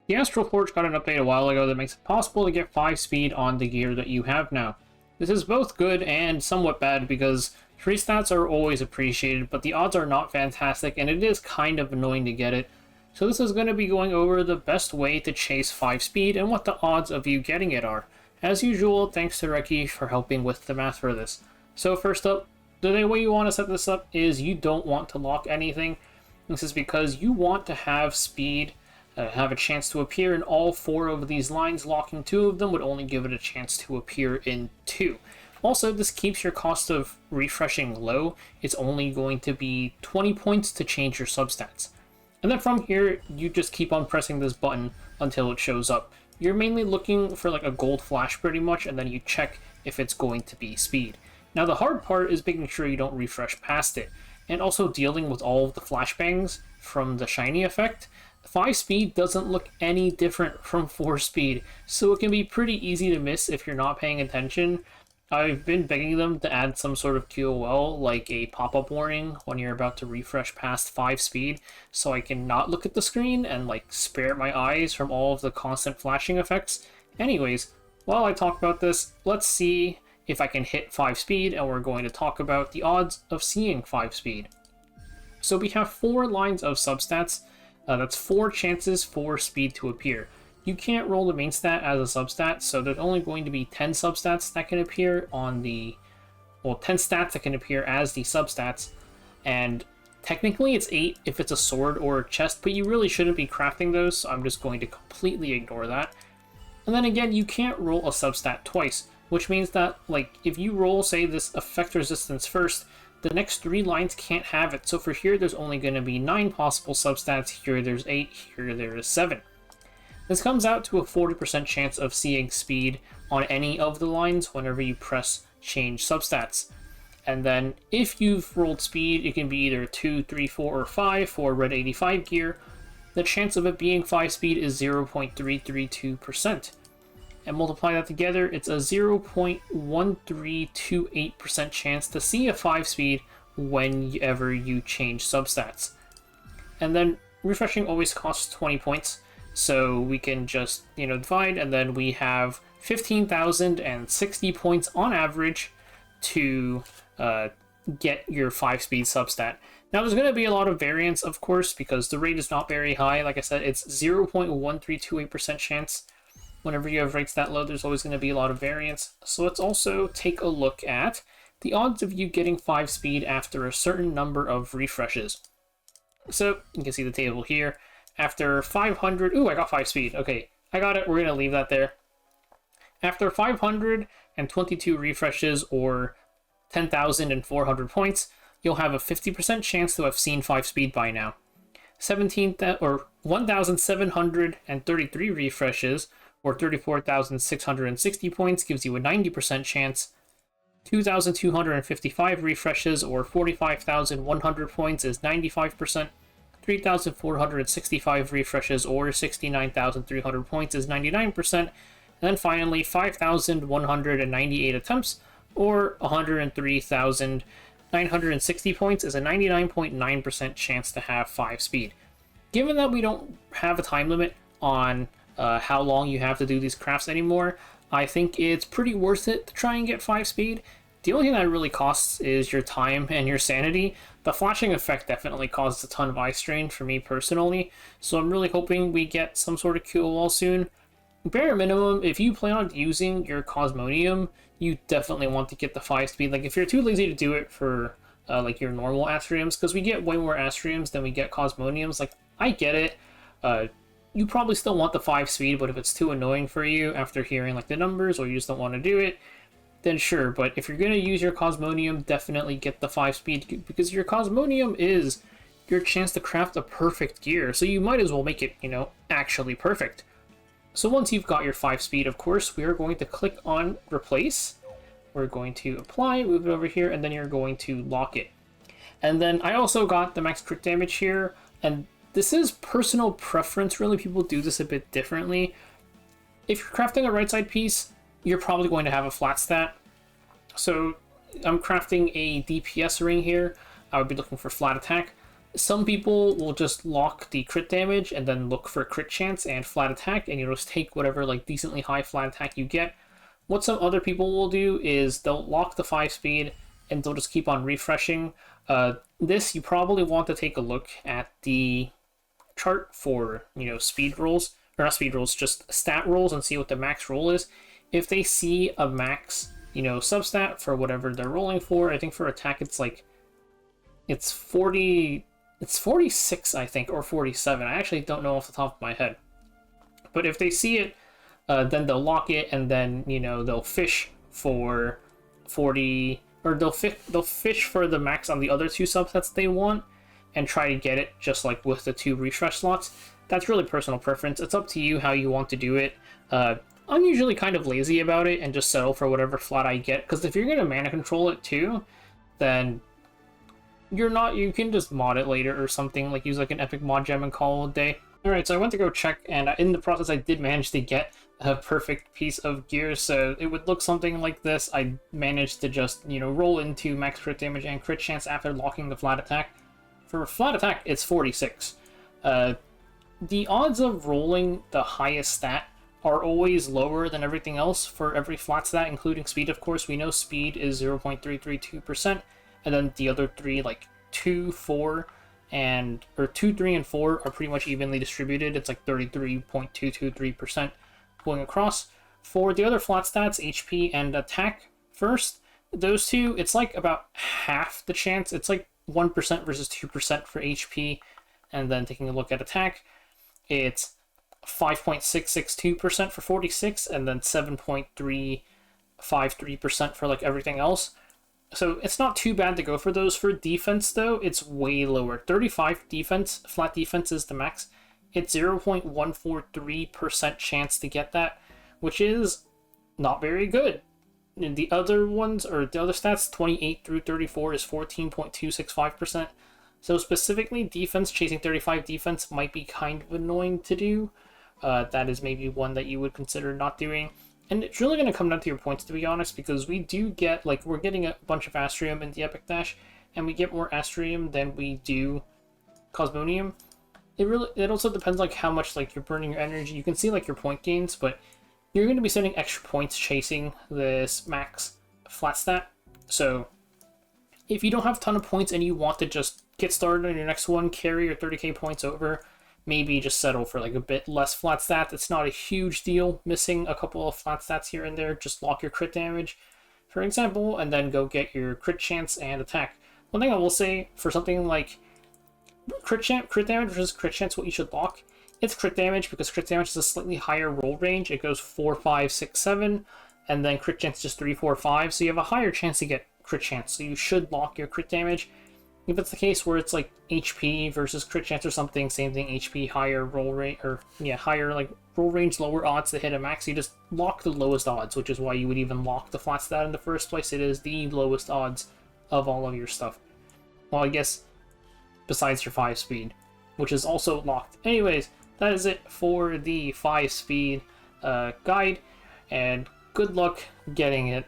The Astral Forge got an update a while ago that makes it possible to get 5 speed on the gear that you have now. This is both good and somewhat bad because free stats are always appreciated, but the odds are not fantastic and it is kind of annoying to get it. So this is going to be going over the best way to chase 5 speed and what the odds of you getting it are. As usual, thanks to Reki for helping with the math for this. So first up, the way you want to set this up is you don't want to lock anything. This is because you want to have speed have a chance to appear in all 4 of these lines. Locking 2 of them would only give it a chance to appear in 2. Also, this keeps your cost of refreshing low. It's only going to be 20 points to change your substats. And then from here, you just keep on pressing this button until it shows up. You're mainly looking for like a gold flash pretty much, and then you check if it's going to be speed. Now the hard part is making sure you don't refresh past it, and also dealing with all of the flashbangs from the shiny effect. 5 speed doesn't look any different from 4 speed, so it can be pretty easy to miss if you're not paying attention. I've been begging them to add some sort of QOL, like a pop-up warning when you're about to refresh past 5 speed, so I can not look at the screen and like spare my eyes from all of the constant flashing effects. Anyways, while I talk about this, let's see if I can hit 5 speed, and we're going to talk about the odds of seeing 5 speed. So we have 4 lines of substats. That's 4 chances for speed to appear. You can't roll the main stat as a substat, so there's only going to be 10 substats that can appear on the... well, 10 stats that can appear as the substats, and technically it's 8 if it's a sword or a chest, but you really shouldn't be crafting those, so I'm just going to completely ignore that. And then again, you can't roll a substat twice, which means that, like, if you roll, say, this effect resistance first, the next 3 lines can't have it. So for here, there's only going to be 9 possible substats. Here, there's 8. Here, there is 7. This comes out to a 40% chance of seeing speed on any of the lines whenever you press change substats. And then if you've rolled speed, it can be either 2, 3, 4, or 5 for red 85 gear. The chance of it being 5 speed is 0.332%. And multiply that together, it's a 0.1328% chance to see a 5 speed whenever you change substats. And then refreshing always costs 20 points, so we can just, divide, and then we have 15,060 points on average to get your 5 speed substat. Now there's going to be a lot of variance, of course, because the rate is not very high. Like I said, it's 0.1328% chance. Whenever you have rates that low, there's always going to be a lot of variance. So let's also take a look at the odds of you getting 5 speed after a certain number of refreshes. So you can see the table here. After 500, ooh, I got 5 speed. Okay, I got it. We're going to leave that there. After 522 refreshes, or 10,400 points, you'll have a 50% chance to have seen 5 speed by now. 1,733 refreshes, or 34,660 points, gives you a 90% chance. 2,255 refreshes, or 45,100 points, is 95%. 3,465 refreshes, or 69,300 points, is 99%. And then finally, 5,198 attempts, or 103,960 points, is a 99.9% chance to have 5 speed. Given that we don't have a time limit on how long you have to do these crafts anymore, I think it's pretty worth it to try and get 5 speed. The only thing that really costs is your time and your sanity. The flashing effect definitely causes a ton of eye strain for me personally, so I'm really hoping we get some sort of QOL soon. Bare minimum, if you plan on using your Cosmonium, you definitely want to get the 5 speed. Like, if you're too lazy to do it for like your normal Astriums, because we get way more Astriums than we get Cosmoniums, like, I get it. You probably still want the 5 speed, but if it's too annoying for you after hearing like the numbers, or you just don't want to do it, then sure. But if you're going to use your Cosmonium, definitely get the 5 speed, because your Cosmonium is your chance to craft a perfect gear, so you might as well make it, actually perfect. So once you've got your 5 speed, of course, we are going to click on replace. We're going to apply, move it over here, and then you're going to lock it. And then I also got the max crit damage here, and this is personal preference, really. People do this a bit differently. If you're crafting a right side piece, you're probably going to have a flat stat. So I'm crafting a DPS ring here. I would be looking for flat attack. Some people will just lock the crit damage and then look for crit chance and flat attack, and you'll just take whatever like decently high flat attack you get. What some other people will do is they'll lock the 5 speed and they'll just keep on refreshing. This, you probably want to take a look at the chart for, speed rolls, or not speed rolls, just stat rolls, and see what the max roll is. If they see a max, substat for whatever they're rolling for, I think for attack it's 40, it's 46, I think, or 47. I actually don't know off the top of my head. But if they see it, then they'll lock it, and then, they'll fish for 40, or they'll fish for the max on the other 2 subsets they want, and try to get it just like with the 2 refresh slots. That's really personal preference. It's up to you how you want to do it. I'm usually kind of lazy about it and just settle for whatever flat I get, because if you're going to mana control it too, then you can just mod it later or something, like use like an epic mod gem and call it a day. Alright, so I went to go check, and in the process I did manage to get a perfect piece of gear, so it would look something like this. I managed to just, roll into max crit damage and crit chance after locking the flat attack. For flat attack, it's 46. The odds of rolling the highest stat are always lower than everything else for every flat stat, including speed, of course. We know speed is 0.332%, and then the other 3, like 2, 4, or 2, 3, and 4 are pretty much evenly distributed. It's like 33.223% going across. For the other flat stats, HP and attack first, those two, it's like about half the chance. It's like 1% versus 2% for HP, and then taking a look at attack, it's 5.662% for 46, and then 7.353% for like everything else. So it's not too bad to go for those. For defense, though, it's way lower. 35 defense, flat defense is the max. It's 0.143% chance to get that, which is not very good. And the other ones, or the other stats, 28 through 34 is 14.265%. So specifically, defense, chasing 35 defense might be kind of annoying to do. That is maybe one that you would consider not doing. And it's really going to come down to your points, to be honest, because we do get, like, we're getting a bunch of Astrium in the Epic Dash, and we get more Astrium than we do Cosmonium. It also depends, like, how much, like, you're burning your energy. You can see, like, your point gains, but you're going to be spending extra points chasing this max flat stat. So if you don't have a ton of points and you want to just get started on your next one, carry your 30k points over, maybe just settle for like a bit less flat stat. It's not a huge deal missing a couple of flat stats here and there. Just lock your crit damage, for example, and then go get your crit chance and attack. One thing I will say for something like crit damage versus crit chance, what you should lock, it's crit damage, because crit damage is a slightly higher roll range. It goes 4, 5, 6, 7, and then crit chance just 3, 4, 5. So you have a higher chance to get crit chance. So you should lock your crit damage. If it's the case where it's like HP versus crit chance or something, same thing, HP, higher roll rate, or yeah, higher like roll range, lower odds to hit a max, you just lock the lowest odds, which is why you would even lock the flat stat in the first place. It is the lowest odds of all of your stuff. Well, I guess besides your 5 speed, which is also locked. Anyways, that is it for the 5 speed guide, and good luck getting it.